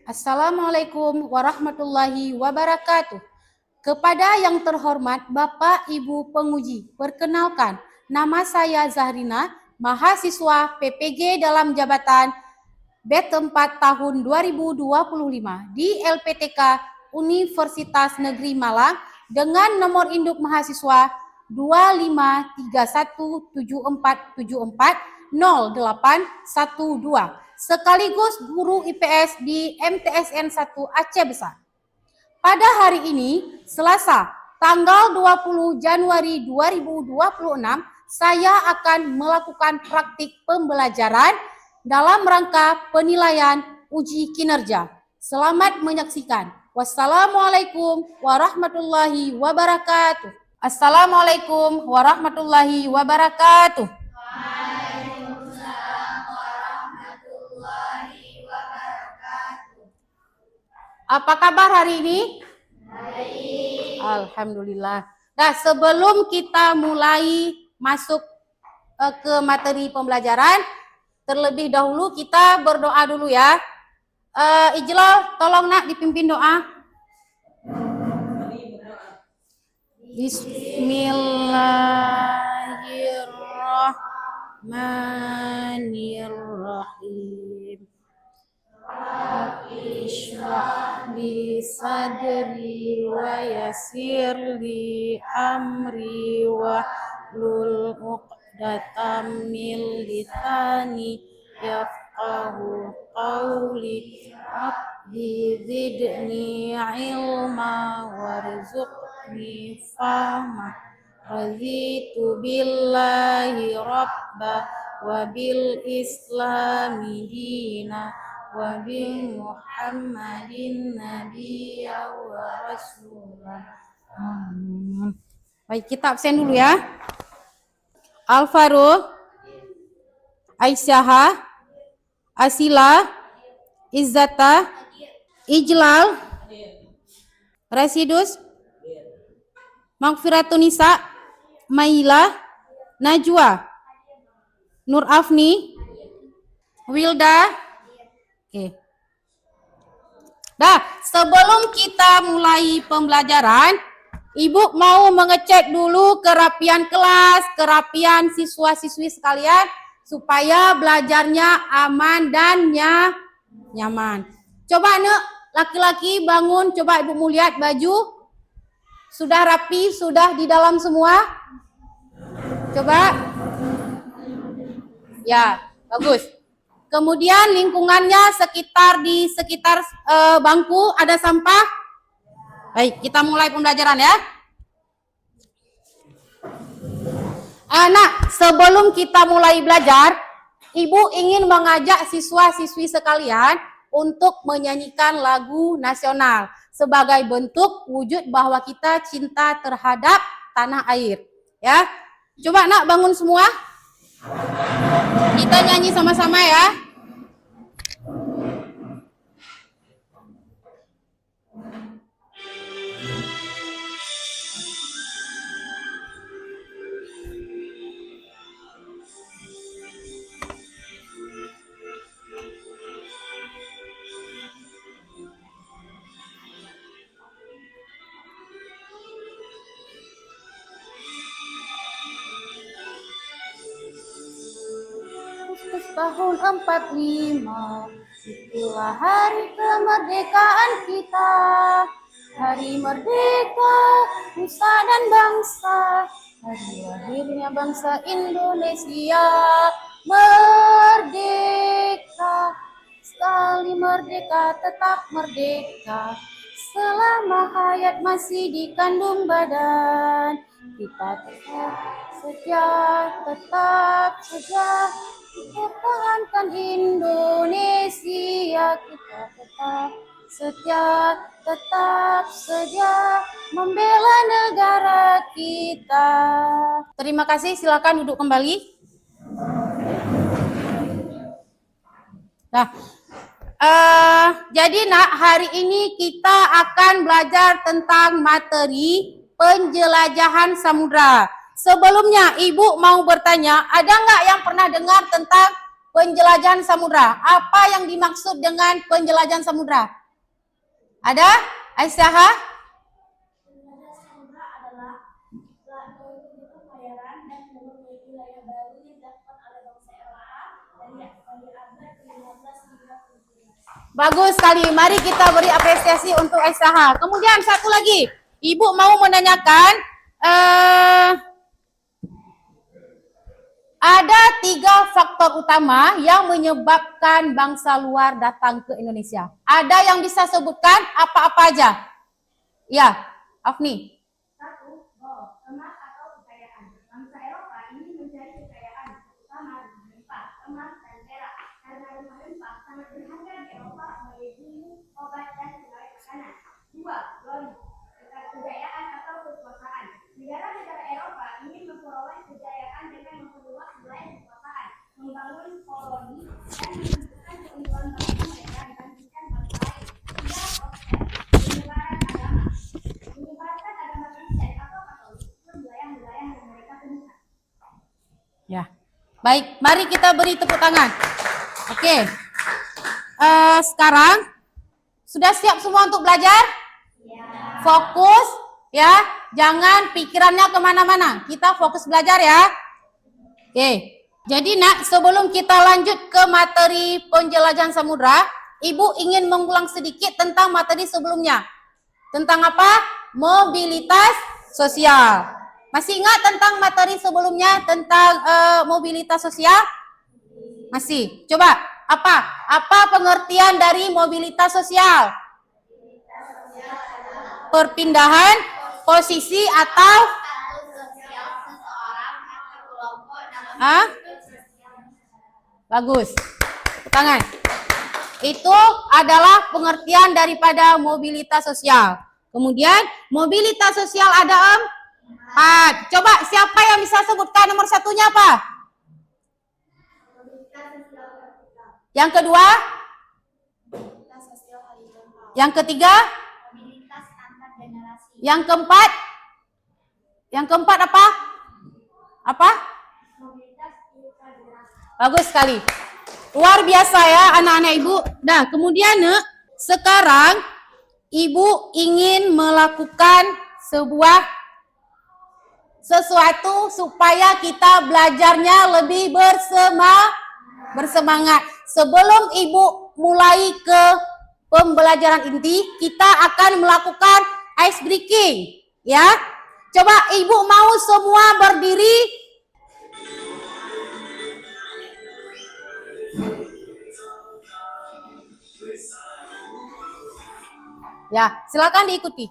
Assalamualaikum warahmatullahi wabarakatuh. Kepada yang terhormat Bapak Ibu penguji, perkenalkan nama saya Zahrina, mahasiswa PPG dalam jabatan B4 tahun 2025 di LPTK Universitas Negeri Malang dengan nomor induk mahasiswa 2574747400812 sekaligus guru IPS di MTSN 1 Aceh Besar. Pada hari ini, Selasa, tanggal 20 Januari 2026, saya akan melakukan praktik pembelajaran dalam rangka penilaian uji kinerja. Selamat menyaksikan. Wassalamualaikum warahmatullahi wabarakatuh. Assalamualaikum warahmatullahi wabarakatuh. Apa kabar hari ini? Baik. Alhamdulillah. Nah, sebelum kita mulai masuk ke materi pembelajaran, terlebih dahulu kita berdoa dulu ya. Ijlal, tolong nak dipimpin doa. Bismillahirrahmanirrahim. Ishrah li sadri wa yassir li amri wa hlul 'uqdatam min lisani yafqahu qawli. Rabbi zidni ilma warzuqni fahma. Raditu billahi rabba wa bil islami dina wa bi Muhammadin nabiyya wa rasulah. Amin. Baik, kita absen dulu ya. Al-Faruq, Aisyah, Asila, Izzata, Ijlal, Rasidus, Maghfiratun Nisa, Maila, Najwa, Nur Afni, Wilda. Oke. Dah, sebelum kita mulai pembelajaran, Ibu mau mengecek dulu kerapian kelas, kerapian siswa-siswi sekalian supaya belajarnya aman dan nyaman. Coba Nek, laki-laki bangun, coba Ibu mau lihat baju. Sudah rapi, sudah di dalam semua? Coba. Ya, bagus. Kemudian lingkungannya di sekitar bangku ada sampah. Baik, kita mulai pembelajaran ya. Anak, sebelum kita mulai belajar, Ibu ingin mengajak siswa-siswi sekalian untuk menyanyikan lagu nasional sebagai bentuk wujud bahwa kita cinta terhadap tanah air. Ya, coba Nak bangun semua. Kita nyanyi sama-sama ya. Tahun 45 itulah hari kemerdekaan kita, hari merdeka nusa dan bangsa, hari lahirnya bangsa Indonesia. Merdeka, sekali merdeka tetap merdeka, selama hayat masih dikandung badan, kita tetap saja pertahankan Indonesia, kita tetap setia, tetap saja membela negara kita. Terima kasih, silakan duduk kembali. Nah, jadi Nak, hari ini kita akan belajar tentang materi penjelajahan samudra. Sebelumnya, Ibu mau bertanya, ada nggak yang pernah dengar tentang penjelajahan samudra. Apa yang dimaksud dengan penjelajahan samudra? Ada? Aisyah? Bagus sekali. Mari kita beri apresiasi untuk Aisyah. Kemudian satu lagi. Ibu mau menanyakan, ada 3 faktor utama yang menyebabkan bangsa luar datang ke Indonesia. Ada yang bisa sebutkan apa-apa aja? Ya, Afni. Satu, emas atau kekayaan. Bangsa Eropa ini mencari kekayaan, terutama rempah, emas dan perak. Karena rempah-rempah sangat berharga di Eropa, mulai bumbu, obat dan pegawai makanan. 2, glory, kejayaan atau kekuasaan. Negara-negara Eropa ingin memperoleh kejayaan dengan memperluas wilayah kekuasaan, membangun koloni dan menunjukkan keunggulan bangsa mereka dibandingkan bangsa lain. 3, penyebaran agama. Menyebarkan agama Kristen atau Katolik ke wilayah-wilayah yang mereka temukan. Ya, baik. Mari kita beri tepuk tangan. Oke. Sekarang sudah siap semua untuk belajar? Ya. Fokus, ya. Jangan pikirannya kemana-mana. Kita fokus belajar ya. Oke. Jadi nak, sebelum kita lanjut ke materi penjelajahan samudra, Ibu ingin mengulang sedikit tentang materi sebelumnya. Tentang apa? Mobilitas sosial. Masih ingat tentang materi sebelumnya tentang mobilitas sosial? Masih. Coba, apa pengertian dari mobilitas sosial? Perpindahan posisi atau bagus. Tangan. Itu adalah pengertian daripada mobilitas sosial. Kemudian mobilitas sosial ada 4. Coba siapa yang bisa sebutkan nomor satunya apa? Yang kedua? Yang ketiga? Yang keempat? Yang keempat apa? Apa? Bagus sekali. Luar biasa ya anak-anak Ibu. Nah, kemudian sekarang Ibu ingin melakukan sesuatu supaya kita belajarnya lebih bersemangat. Sebelum Ibu mulai ke pembelajaran inti, kita akan melakukan ice breaking, ya. Coba Ibu mau semua berdiri. Ya, silakan diikuti.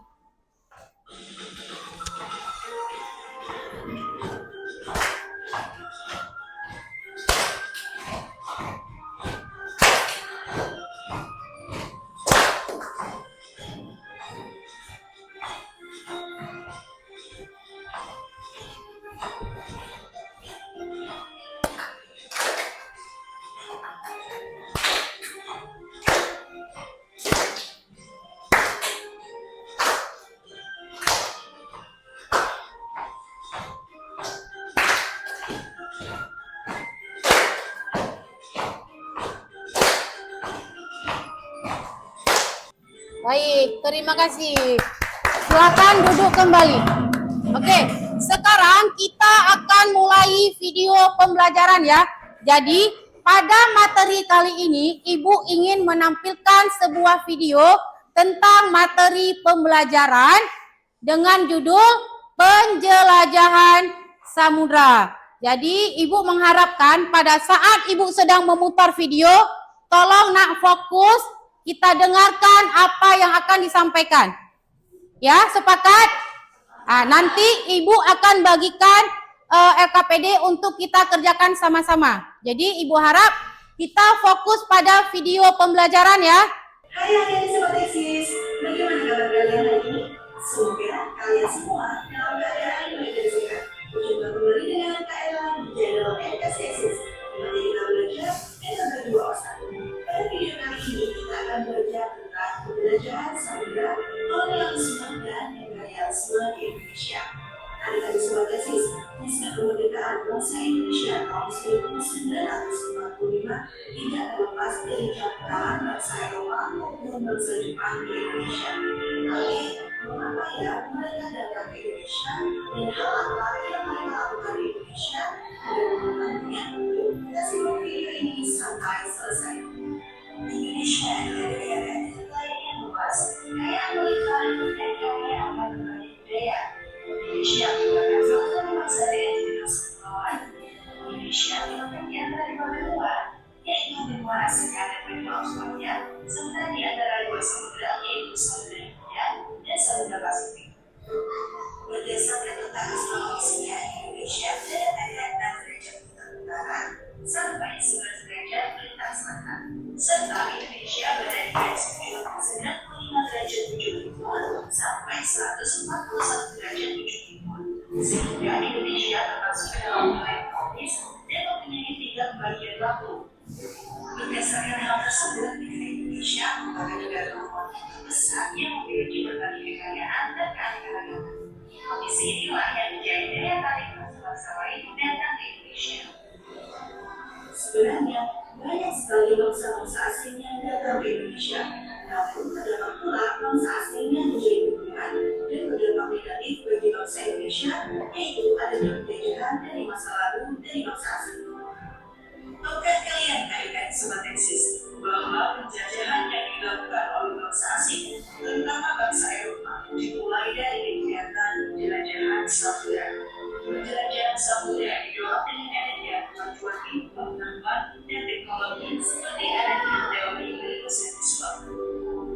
Baik, terima kasih. Silakan duduk kembali. Oke, sekarang kita akan mulai video pembelajaran ya. Jadi, pada materi kali ini, Ibu ingin menampilkan sebuah video tentang materi pembelajaran dengan judul Penjelajahan Samudra. Jadi, Ibu mengharapkan pada saat Ibu sedang memutar video, tolong nak fokus, kita dengarkan apa yang akan disampaikan. Ya, sepakat? Nanti Ibu akan bagikan LKPD untuk kita kerjakan sama-sama. Jadi Ibu harap kita fokus pada video pembelajaran ya. Hai adik-adik sobat eksis, bagaimana kabar kalian hari ini? Semoga kalian semua dalam keadaan baik dan sehat. Berjumpa kembali dengan Kak Ella di channel MKS Eksis. Mari kita belajar episode 2 Pada video kali ini kita akan belajar tentang pembelajaran samudra oleh langsung dan imperialisme di Indonesia. Adik-adik sobat eksis, Naskah kemerdekaan bangsa Indonesia tahun 1945 tidak terlepas dari campur bangsa Eropa maupun bangsa Jepang di Indonesia. Tapi, mengapa ya mereka datang ke Indonesia dan hal apa yang mereka lakukan di Indonesia? Ada pengetahuannya? Kita simak video ini sampai selesai. Indonesia adalah negara yang luas, kaya melimpah dan kaya akan berbagai budaya. Indonesia merupakan salah satu bangsa dengan jenis kepulauan. Indonesia merupakan dari benua, yaitu benua Asia dan benua Australia, serta di antara dua samudra yaitu Samudra Hindia dan Samudra Pasifik. Berdasarkan peta astronomisnya, Indonesia berada pada 6 derajat utara sampai 11 derajat lintang selatan, serta Indonesia berada di garis bujur 95 derajat bujur timur sampai 141 derajat bujur timur, sehingga Indonesia termasuk ke dalam wilayah tropis dan mempunyai 3 bagian waktu. Berdasarkan hal tersebut, negara Indonesia merupakan negara kepulauan terbesar yang memiliki berbagai kekayaan dan keanekaragaman. Kondisi inilah yang menjadi daya tarik bangsa lain datang ke Indonesia. Sebenarnya, banyak sekali bangsa-bangsa asing yang datang ke Indonesia, namun terdapat pula bangsa asing yang menjadi dukungan dan berdampak negatif bagi bangsa Indonesia, yaitu adanya penjajahan dari masa lalu dari bangsa asing. Tahukah kalian kawan sobat eksis bahwa penjajahan yang dilakukan oleh bangsa asing, terutama bangsa Eropa, dimulai dari kegiatan penjelajahan samudera. Penjelajahan samudera didorong dengan adanya kemajuan ilmu pengetahuan dan teknologi seperti adanya teori heliosentrisme.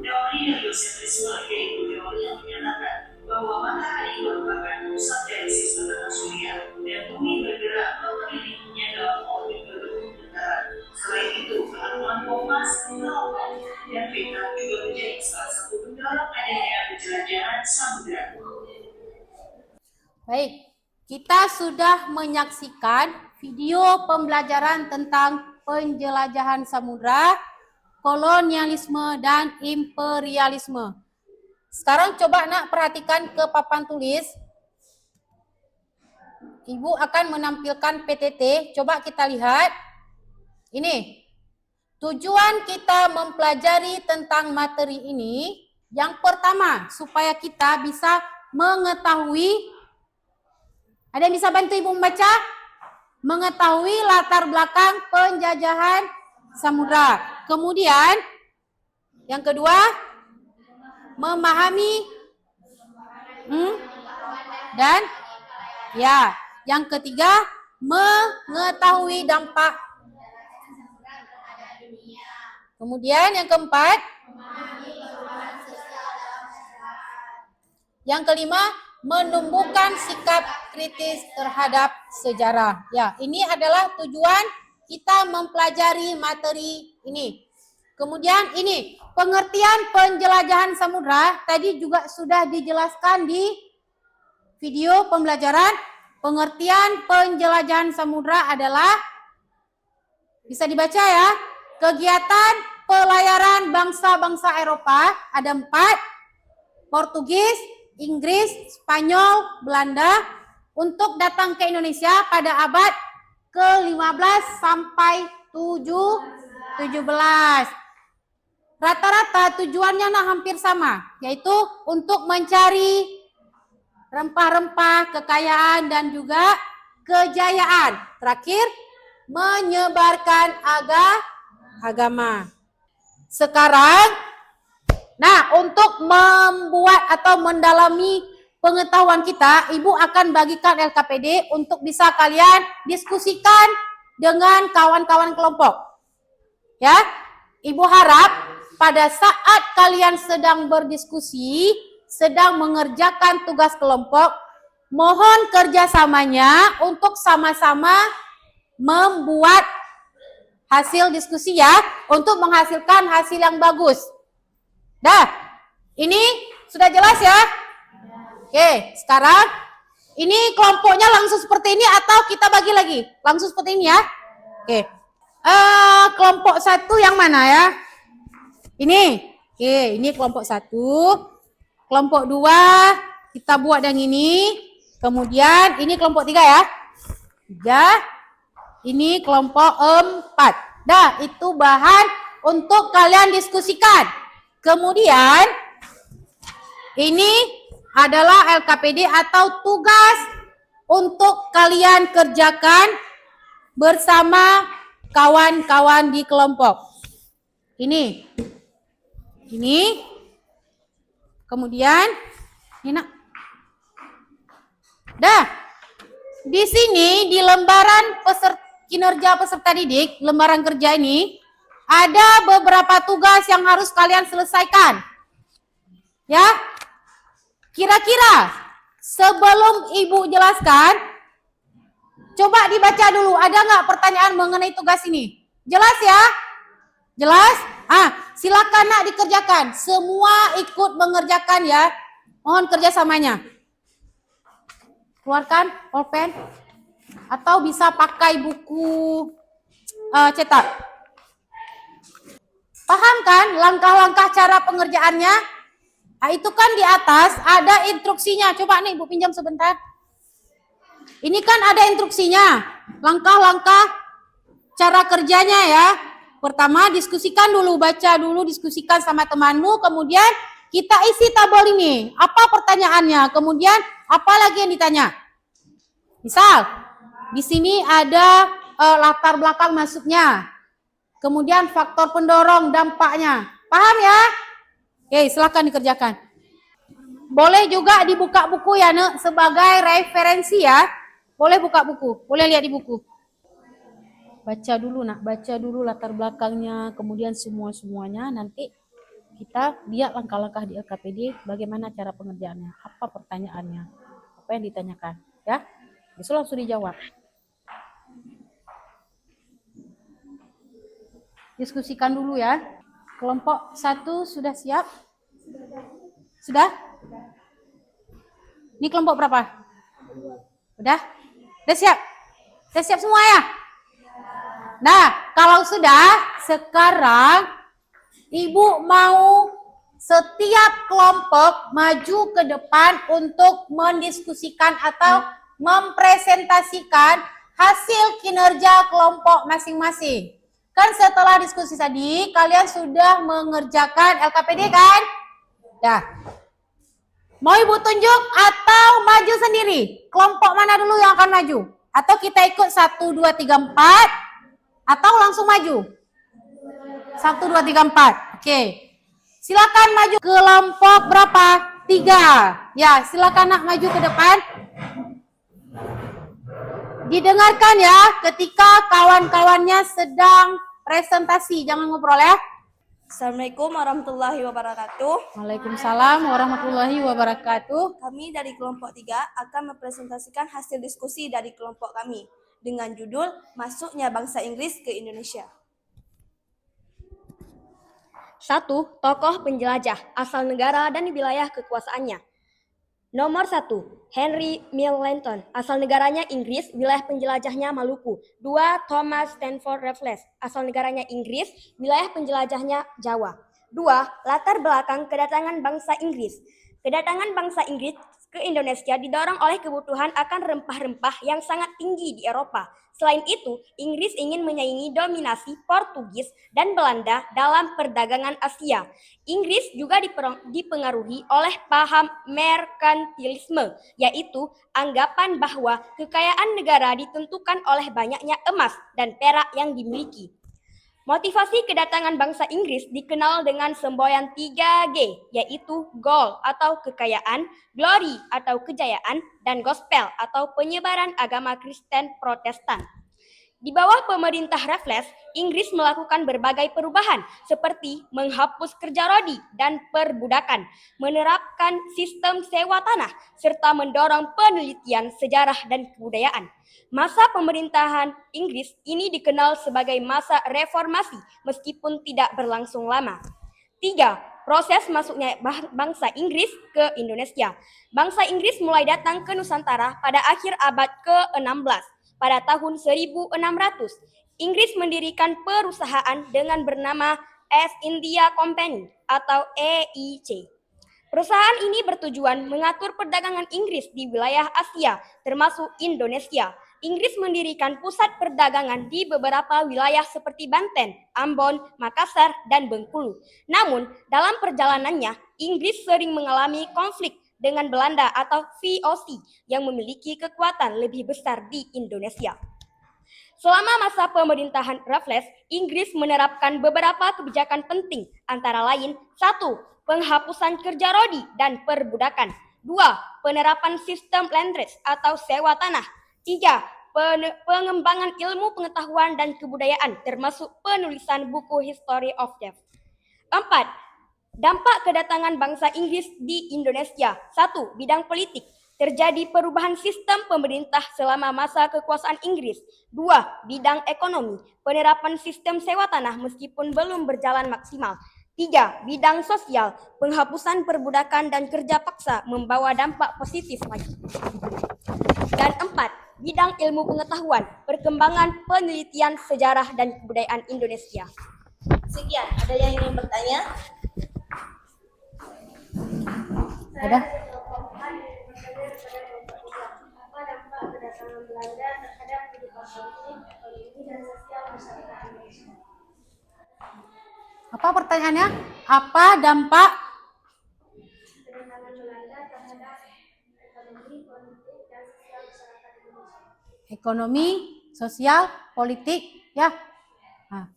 Teori heliosentrisme yaitu teori yang menyatakan bahwa matahari merupakan pusat dari sistem tata surya dan bumi bergerak mengelilinginya dalam orbit berbentuk datar. Selain itu, pengetahuan kompas, telepon, dan peta juga menjadi salah satu pendorong adanya penjelajahan samudera. Baik, kita sudah menyaksikan video pembelajaran tentang penjelajahan samudra, kolonialisme, dan imperialisme. Sekarang coba nak perhatikan ke papan tulis. Ibu akan menampilkan PTT. Coba kita lihat. Ini. Tujuan kita mempelajari tentang materi ini. Yang pertama, supaya kita bisa mengetahui. Ada yang bisa bantu ibu membaca? Mengetahui latar belakang penjajahan samudra. Kemudian, yang kedua, memahami dan ya, yang ketiga mengetahui dampak. Kemudian yang keempat, yang kelima, menumbuhkan sikap kritis terhadap sejarah. Ya, ini adalah tujuan kita mempelajari materi ini. Kemudian ini, pengertian penjelajahan samudra tadi juga sudah dijelaskan di video pembelajaran. Pengertian penjelajahan samudra adalah, bisa dibaca ya, kegiatan pelayaran bangsa-bangsa Eropa, ada 4, Portugis, Inggris, Spanyol, Belanda, untuk datang ke Indonesia pada abad ke-15 sampai 17. Rata-rata tujuannya hampir sama, yaitu untuk mencari rempah-rempah, kekayaan, dan juga kejayaan. Terakhir, menyebarkan agama. Sekarang, untuk membuat atau mendalami pengetahuan kita, Ibu akan bagikan LKPD untuk bisa kalian diskusikan dengan kawan-kawan kelompok. Ya, Ibu harap pada saat kalian sedang berdiskusi, sedang mengerjakan tugas kelompok, mohon kerjasamanya untuk sama-sama membuat hasil diskusi ya, untuk menghasilkan hasil yang bagus. Dah, ini sudah jelas ya? Oke, sekarang ini kelompoknya langsung seperti ini atau kita bagi lagi? Langsung seperti ini ya? Oke. Kelompok 1 yang mana ya? Ini. Oke, ini kelompok 1. Kelompok 2 kita buat yang ini. Kemudian ini kelompok 3 ya. 3. Ini kelompok 4. Dah, itu bahan untuk kalian diskusikan. Kemudian, ini adalah LKPD atau tugas untuk kalian kerjakan bersama kawan-kawan di kelompok. Ini. Kemudian, ini nak. Dah. Di sini di lembaran kinerja peserta didik, lembaran kerja ini ada beberapa tugas yang harus kalian selesaikan. Ya. Kira-kira sebelum Ibu jelaskan, coba dibaca dulu. Ada nggak pertanyaan mengenai tugas ini? Jelas ya? Jelas? Silakan nak dikerjakan. Semua ikut mengerjakan ya. Mohon kerjasamanya. Keluarkan pulpen atau bisa pakai buku cetak. Paham kan langkah-langkah cara pengerjaannya? Itu kan di atas ada instruksinya. Coba nih Ibu pinjam sebentar. Ini kan ada instruksinya. Langkah-langkah cara kerjanya ya. Pertama diskusikan dulu, baca dulu, diskusikan sama temanmu. Kemudian kita isi tabel ini. Apa pertanyaannya? Kemudian apa lagi yang ditanya? Misal, di sini ada latar belakang masuknya. Kemudian faktor pendorong, dampaknya. Paham ya? Oke, silakan dikerjakan. Boleh juga dibuka buku ya, Nek, sebagai referensi ya. Boleh buka buku, boleh lihat di buku. Baca dulu, Nak. Baca dulu latar belakangnya, kemudian semuanya. Nanti kita lihat langkah-langkah di LKPD, bagaimana cara pengerjaannya, apa pertanyaannya, apa yang ditanyakan, ya. Besok langsung dijawab. Diskusikan dulu ya. Kelompok 1 sudah siap? Sudah? Ini kelompok berapa? Udah? Udah siap? Udah siap semua ya? Nah, kalau sudah, sekarang Ibu mau setiap kelompok maju ke depan untuk mendiskusikan atau mempresentasikan hasil kinerja kelompok masing-masing. Kan setelah diskusi tadi, kalian sudah mengerjakan LKPD kan? Dah. Mau Ibu tunjuk atau maju sendiri? Kelompok mana dulu yang akan maju? Atau kita ikut 1, 2, 3, 4? Atau langsung maju? 1, 2, 3, 4. Oke. Silakan maju kelompok berapa? 3. Ya, silakan nak maju ke depan. Didengarkan ya ketika kawan-kawannya sedang presentasi. Jangan ngobrol ya. Assalamualaikum warahmatullahi wabarakatuh. Waalaikumsalam warahmatullahi wabarakatuh. Kami dari kelompok 3 akan mempresentasikan hasil diskusi dari kelompok kami dengan judul Masuknya Bangsa Inggris ke Indonesia. 1. Tokoh penjelajah, asal negara dan wilayah kekuasaannya. Nomor 1. Henry Millington, asal negaranya Inggris, wilayah penjelajahnya Maluku. 2. Thomas Stamford Raffles, asal negaranya Inggris, wilayah penjelajahnya Jawa. 2. Latar belakang kedatangan bangsa Inggris. Kedatangan bangsa Inggris ke Indonesia didorong oleh kebutuhan akan rempah-rempah yang sangat tinggi di Eropa. Selain itu, Inggris ingin menyaingi dominasi Portugis dan Belanda dalam perdagangan Asia. Inggris juga dipengaruhi oleh paham merkantilisme, yaitu anggapan bahwa kekayaan negara ditentukan oleh banyaknya emas dan perak yang dimiliki. Motivasi kedatangan bangsa Inggris dikenal dengan semboyan 3G, yaitu gold atau kekayaan, glory atau kejayaan, dan gospel atau penyebaran agama Kristen Protestan. Di bawah pemerintah Raffles, Inggris melakukan berbagai perubahan seperti menghapus kerja rodi dan perbudakan, menerapkan sistem sewa tanah, serta mendorong penelitian sejarah dan kebudayaan. Masa pemerintahan Inggris ini dikenal sebagai masa reformasi meskipun tidak berlangsung lama. 3. Proses masuknya bangsa Inggris ke Indonesia. Bangsa Inggris mulai datang ke Nusantara pada akhir abad ke-16. Pada tahun 1600, Inggris mendirikan perusahaan dengan bernama East India Company atau EIC. Perusahaan ini bertujuan mengatur perdagangan Inggris di wilayah Asia, termasuk Indonesia. Inggris mendirikan pusat perdagangan di beberapa wilayah seperti Banten, Ambon, Makassar, dan Bengkulu. Namun, dalam perjalanannya, Inggris sering mengalami konflik dengan Belanda atau VOC yang memiliki kekuatan lebih besar di Indonesia. Selama masa pemerintahan Raffles, Inggris menerapkan beberapa kebijakan penting, antara lain 1. Penghapusan kerja rodi dan perbudakan. 2. Penerapan sistem landrace atau sewa tanah. 3. Pengembangan ilmu pengetahuan dan kebudayaan, termasuk penulisan buku History of Death. 4. Dampak kedatangan bangsa Inggris di Indonesia. 1. Bidang politik. Terjadi perubahan sistem pemerintah selama masa kekuasaan Inggris. 2. Bidang ekonomi. Penerapan sistem sewa tanah meskipun belum berjalan maksimal. 3. Bidang sosial. Penghapusan perbudakan dan kerja paksa membawa dampak positif lagi. Dan 4. Bidang ilmu pengetahuan. Perkembangan penelitian sejarah dan kebudayaan Indonesia. Sekian, ada yang ingin bertanya? Ada? Apa dampak kedatangan Belanda terhadap kehidupan politik, ekonomi, dan sosial masyarakat Indonesia? Apa pertanyaannya? Apa dampak Kedatangan Belanda terhadap ekonomi, politik, dan sosial masyarakat Indonesia. ekonomi, sosial, politik? Ya. Nah,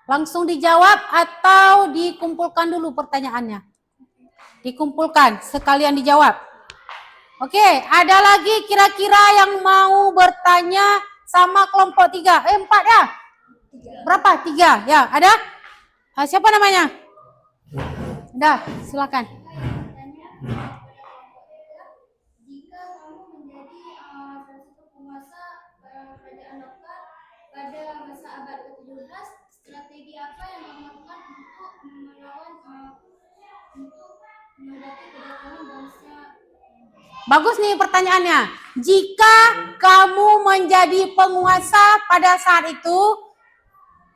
langsung dijawab atau dikumpulkan dulu pertanyaannya? Dikumpulkan, sekalian dijawab. Oke, ada lagi kira-kira yang mau bertanya sama kelompok 3? 4 ya? Berapa? 3? Ya, ada? Siapa namanya? Udah, silakan. Jika kamu menjadi salah satu penguasa kerajaan lokal pada masa abad ke-17, strategi apa yang kamu lakukan untuk melawan untuk menghadapi kedatangan bangsa? Bagus nih pertanyaannya. Jika kamu menjadi penguasa pada saat itu,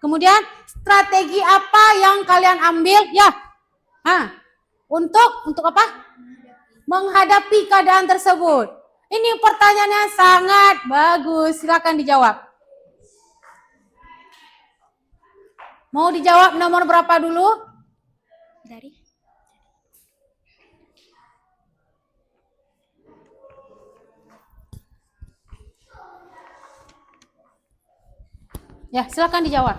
kemudian strategi apa yang kalian ambil? Ya, untuk apa? Menghadapi keadaan tersebut. Ini pertanyaannya sangat bagus. Silakan dijawab. Mau dijawab nomor berapa dulu? Dari Ya, silakan dijawab.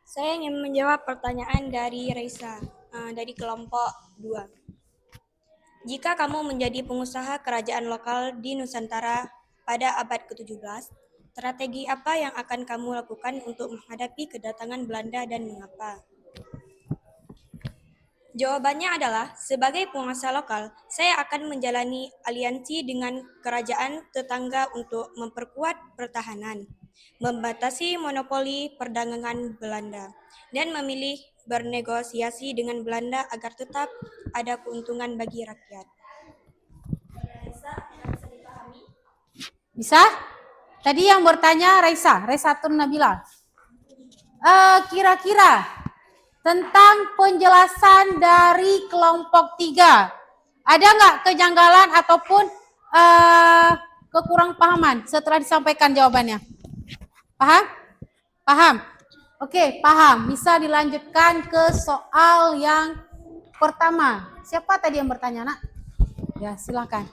Saya ingin menjawab pertanyaan dari Reisa, dari kelompok 2. Jika kamu menjadi pengusaha kerajaan lokal di Nusantara pada abad ke-17, strategi apa yang akan kamu lakukan untuk menghadapi kedatangan Belanda dan mengapa? Jawabannya adalah, sebagai penguasa lokal, saya akan menjalani aliansi dengan kerajaan tetangga untuk memperkuat pertahanan, membatasi monopoli perdagangan Belanda, dan memilih bernegosiasi dengan Belanda agar tetap ada keuntungan bagi rakyat. Bisa? Tadi yang bertanya Raisatun Nabila. Kira-kira tentang penjelasan dari kelompok 3, ada nggak kejanggalan ataupun kekurang pahaman setelah disampaikan jawabannya? Paham? Paham? Oke, paham. Bisa dilanjutkan ke soal yang pertama. Siapa tadi yang bertanya, Nak? Ya, silakan.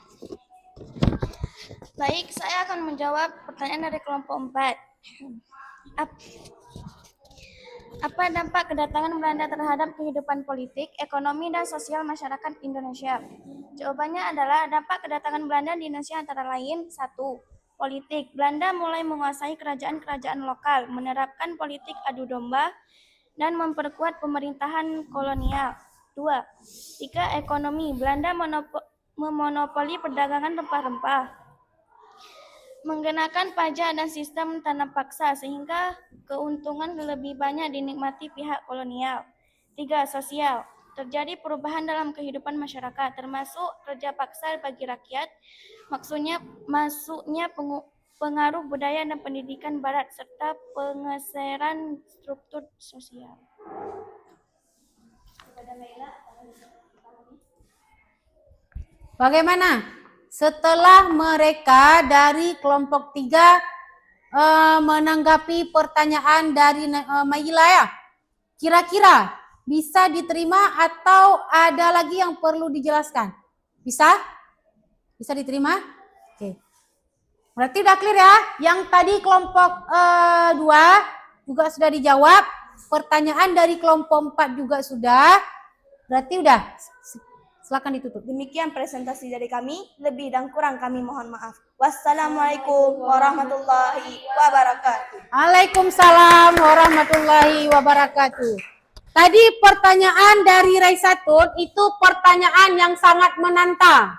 Baik, saya akan menjawab pertanyaan dari kelompok 4. Apa dampak kedatangan Belanda terhadap kehidupan politik, ekonomi, dan sosial masyarakat Indonesia? Jawabannya adalah dampak kedatangan Belanda di Indonesia antara lain 1. Politik. Belanda mulai menguasai kerajaan-kerajaan lokal, menerapkan politik adu domba, dan memperkuat pemerintahan kolonial. 2. 3. Ekonomi. Belanda memonopoli perdagangan rempah-rempah, menggunakan pajak dan sistem tanam paksa sehingga keuntungan lebih banyak dinikmati pihak kolonial. 3. Sosial. Terjadi perubahan dalam kehidupan masyarakat, termasuk kerja paksa bagi rakyat, masuknya pengaruh budaya dan pendidikan barat, serta penggeseran struktur sosial. Kepada Maila, Bagaimana? Setelah mereka dari kelompok 3 menanggapi pertanyaan dari Maila ya, kira-kira bisa diterima atau ada lagi yang perlu dijelaskan? Bisa? Bisa diterima? Oke. Berarti udah clear ya. Yang tadi kelompok 2 juga sudah dijawab. Pertanyaan dari kelompok 4 juga sudah. Berarti udah. Silakan ditutup. Demikian presentasi dari kami. Lebih dan kurang kami mohon maaf. Wassalamualaikum warahmatullahi wabarakatuh. Waalaikumsalam warahmatullahi wabarakatuh. Tadi pertanyaan dari Raisatun itu pertanyaan yang sangat menantang.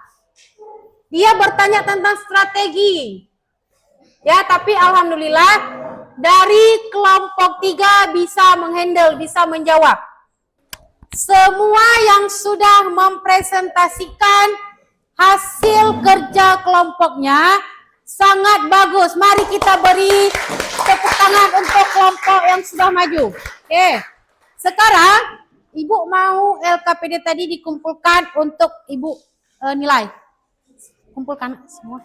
Dia bertanya tentang strategi. Ya, tapi alhamdulillah dari kelompok 3 bisa menghandle, bisa menjawab. Semua yang sudah mempresentasikan hasil kerja kelompoknya sangat bagus. Mari kita beri tepuk tangan untuk kelompok yang sudah maju. Oke. Sekarang Ibu mau LKPD tadi dikumpulkan untuk Ibu nilai. Kumpulkan semua.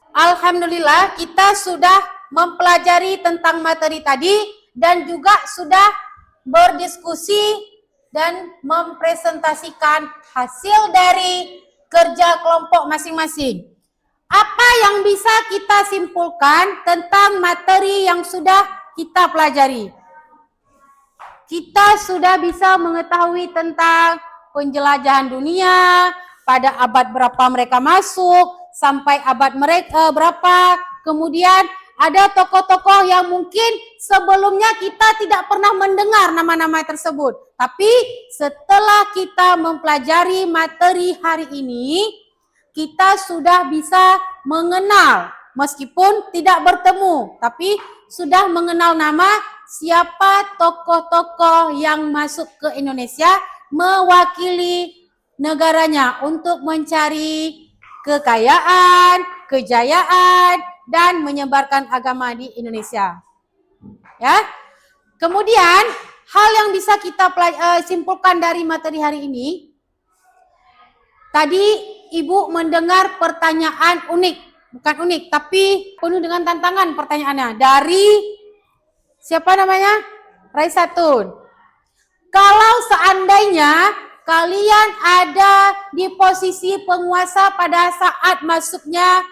Alhamdulillah kita sudah mempelajari tentang materi tadi dan juga sudah berdiskusi dan mempresentasikan hasil dari kerja kelompok masing-masing. Apa yang bisa kita simpulkan tentang materi yang sudah kita pelajari? Kita sudah bisa mengetahui tentang penjelajahan dunia, pada abad berapa mereka masuk, sampai abad mereka berapa. Kemudian ada tokoh-tokoh yang mungkin sebelumnya kita tidak pernah mendengar nama-nama tersebut. Tapi setelah kita mempelajari materi hari ini, kita sudah bisa mengenal, meskipun tidak bertemu, tapi sudah mengenal nama siapa tokoh-tokoh yang masuk ke Indonesia mewakili negaranya untuk mencari kekayaan, kejayaan, dan menyebarkan agama di Indonesia. Ya. Kemudian hal yang bisa kita simpulkan dari materi hari ini, tadi Ibu mendengar pertanyaan unik, bukan unik, tapi penuh dengan tantangan pertanyaannya dari siapa namanya? Raisatun. Kalau seandainya kalian ada di posisi penguasa pada saat masuknya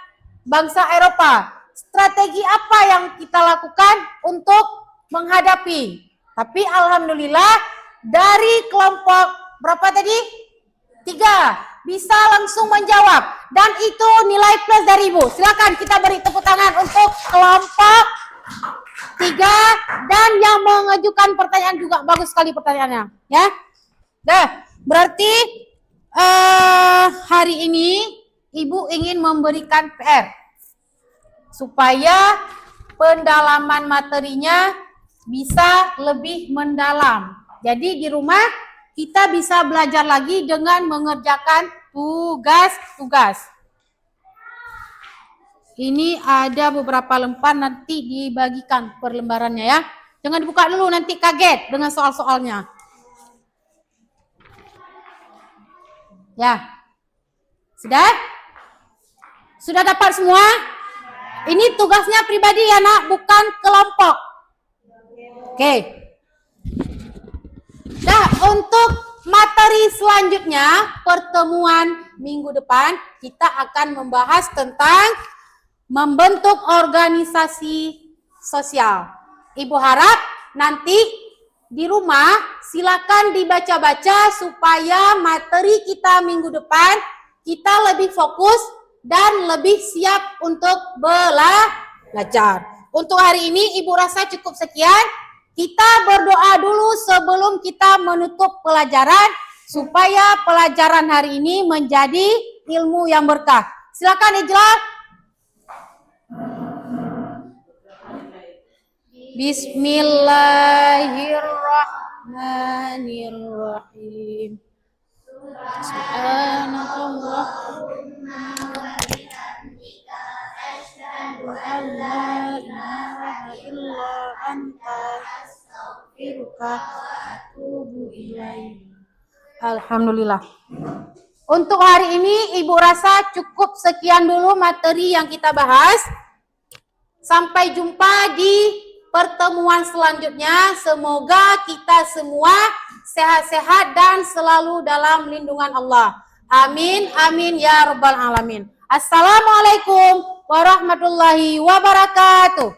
bangsa Eropa, strategi apa yang kita lakukan untuk menghadapi? Tapi alhamdulillah dari kelompok berapa tadi? 3 bisa langsung menjawab dan itu nilai plus dari Ibu. Silakan kita beri tepuk tangan untuk kelompok 3 dan yang mengajukan pertanyaan juga bagus sekali pertanyaannya, ya. Dah. Berarti hari ini Ibu ingin memberikan PR supaya pendalaman materinya bisa lebih mendalam. Jadi di rumah kita bisa belajar lagi dengan mengerjakan tugas-tugas. Ini ada beberapa lembar, nanti dibagikan per lembarannya ya. Jangan dibuka dulu, nanti kaget dengan soal-soalnya. Ya, sudah? Sudah dapat semua? Ini tugasnya pribadi ya nak, bukan kelompok. Oke. Nah, untuk materi selanjutnya, pertemuan minggu depan, kita akan membahas tentang membentuk organisasi sosial. Ibu harap nanti di rumah silakan dibaca-baca supaya materi kita minggu depan kita lebih fokus dan lebih siap untuk belajar. Untuk hari ini Ibu rasa cukup sekian. Kita berdoa dulu sebelum kita menutup pelajaran supaya pelajaran hari ini menjadi ilmu yang berkah. Silakan Ijlal. Bismillahirrahmanirrahim. Subhanallahumma wa bihamdika asyhadu an la ilaha illa anta astaghfiruka wa atubu ilaik. Alhamdulillah. Untuk hari ini Ibu rasa cukup sekian dulu materi yang kita bahas. Sampai jumpa di pertemuan selanjutnya. Semoga kita semua sehat-sehat dan selalu dalam lindungan Allah. Amin, amin ya rabbal alamin. Assalamualaikum warahmatullahi wabarakatuh.